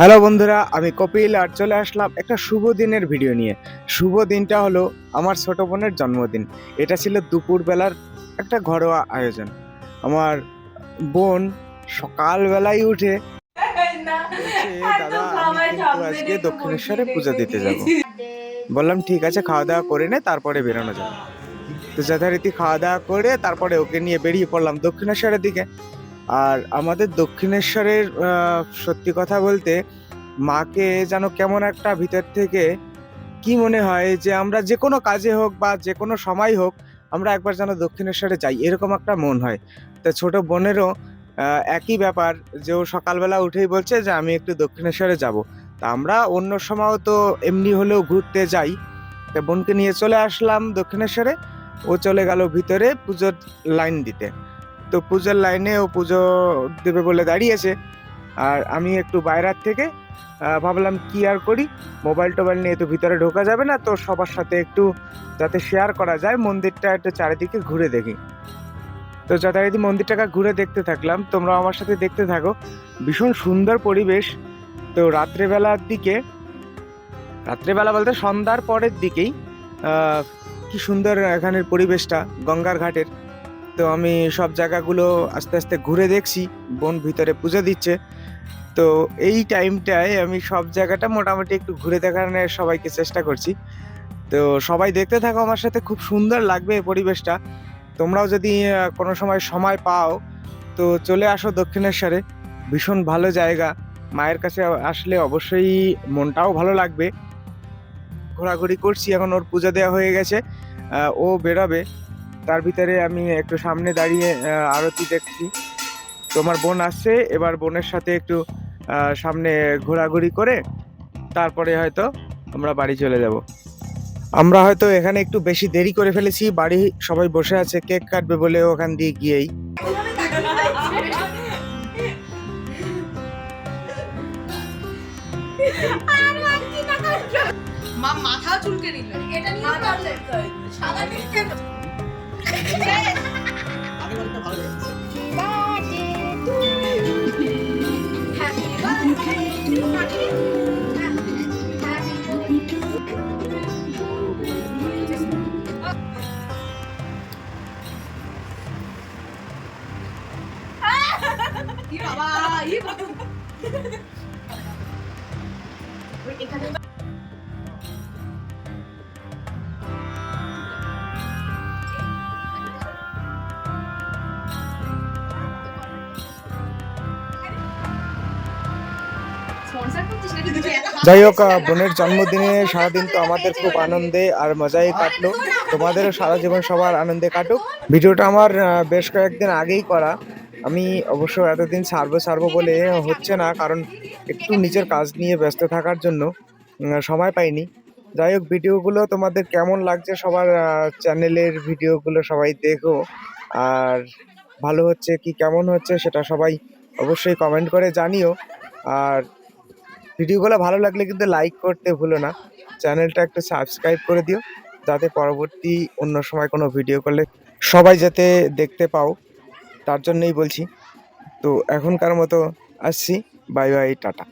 Hello বন্ধুরা, আমি কপিল আর চলে আসলাম একটা শুভ দিনের ভিডিও নিয়ে। শুভ দিনটা হলো আমার ছোট বোনের জন্মদিন। এটা ছিল দুপুরবেলার একটা ঘরোয়া আয়োজন। আমার বোন সকালবেলায় উঠে বলছে, দাদা আমি কিন্তু আজকে দক্ষিণেশ্বরে পুজো দিতে যাব। বললাম ঠিক আছে, খাওয়া দাওয়া করে নে, তারপরে বেরোনো যাবে। তো যথারীতি খাওয়া দাওয়া করে তারপরে ওকে নিয়ে বেরিয়ে পড়লাম দক্ষিণেশ্বরের দিকে। আর আমাদের দক্ষিণেশ্বরের সত্যি কথা বলতে মাকে যেন কেমন একটা ভিতর থেকে কি মনে হয় যে আমরা যে কোনো কাজে হোক বা যে কোনো সময় হোক আমরা একবার যেন দক্ষিণেশ্বরে যাই, এরকম একটা মন হয়। তো ছোট বোনেরও একই ব্যাপার, যে ও সকালবেলা উঠেই বলছে যে আমি একটু দক্ষিণেশ্বরে যাব। তা আমরা অন্য সময়ও তো এমনি হলেও ঘুরতে যাই। তা বোনকে নিয়ে চলে আসলাম দক্ষিণেশ্বরে। ও চলে গেল ভিতরে পুজোর লাইন দিতে। তো পুজোর লাইনে ও পুজো দেবে বলে দাঁড়িয়েছে। আর আমি একটু বাইরের থেকে ভাবলাম কি আর করি, মোবাইল টোবাইল নিয়ে তো ভিতরে ঢোকা যাবে না, তো সবার সাথে একটু যাতে শেয়ার করা যায় মন্দিরটা একটু চারিদিকে ঘুরে দেখি। তো যথারীতি মন্দিরটাকে ঘুরে দেখতে থাকলাম, তোমরা আমার সাথে দেখতে থাকো। ভীষণ সুন্দর পরিবেশ। তো রাত্রেবেলা বলতে সন্ধ্যার পরের দিকেই কি সুন্দর এখানের পরিবেশটা গঙ্গার ঘাটের। তো আমি সব জায়গাগুলো আস্তে আস্তে ঘুরে দেখছি, বোন ভিতরে পুজো দিচ্ছে। তো এই টাইমটায় আমি সব জায়গাটা মোটামুটি একটু ঘুরে দেখানোর সবাইকে চেষ্টা করছি। তো সবাই দেখতে থাকো আমার সাথে, খুব সুন্দর লাগবে এই পরিবেশটা। তোমরাও যদি কোনো সময় পাও তো চলে আসো দক্ষিণেশ্বরে। ভীষণ ভালো জায়গা, মায়ের কাছে আসলে অবশ্যই মনটাও ভালো লাগবে। ঘোরাঘুরি করছি, এখন ওর পুজো দেওয়া হয়ে গেছে, ও বেরোবে। তার ভিতরে আমি একটু সামনে দাঁড়িয়ে আরতি দেখছি। তোমার বোন আসছে, এবার বোনের সাথে একটু সামনে ঘোরাঘুরি করে তারপরে হয়তো আমরা বাড়ি চলে যাব। আমরা হয়তো এখানে একটু বেশি দেরি করে ফেলেছি, বাড়ি সবাই বসে আছে কেক কাটবে বলে ওখান দিয়ে গিয়েই। মা মাথা চুলকে নিল, এটা নিয়ে সাদা কেক আগে বলতে ভালো লাগছে। যাই হোক, বোনের জন্মদিনে সারাদিন তো আমাদের খুব আনন্দে আর মজাই কাটলো। তোমাদেরও সারা জীবন সবার আনন্দে কাটুক। ভিডিওটা আমার বেশ কয়েকদিন আগেই করা, আমি অবশ্য এতদিন ছাড়বো বলে হচ্ছে না, কারণ একটু নিজের কাজ নিয়ে ব্যস্ত থাকার জন্য সময় পাইনি। যাই হোক, ভিডিওগুলো তোমাদের কেমন লাগছে, সবার চ্যানেলের ভিডিওগুলো সবাই দেখো। আর ভালো হচ্ছে কি কেমন হচ্ছে সেটা সবাই অবশ্যই কমেন্ট করে জানিও। আর ভিডিওগুলো ভালো লাগলে কিন্তু লাইক করতে ভুলো না, চ্যানেলটা একটু সাবস্ক্রাইব করে দিও, যাতে পরবর্তী অন্য সময় কোনো ভিডিও করলে সবাই যাতে দেখতে পাও, তার জন্যই বলছি। তো এখনকার মতো আসছি, বাই বাই, টাটা।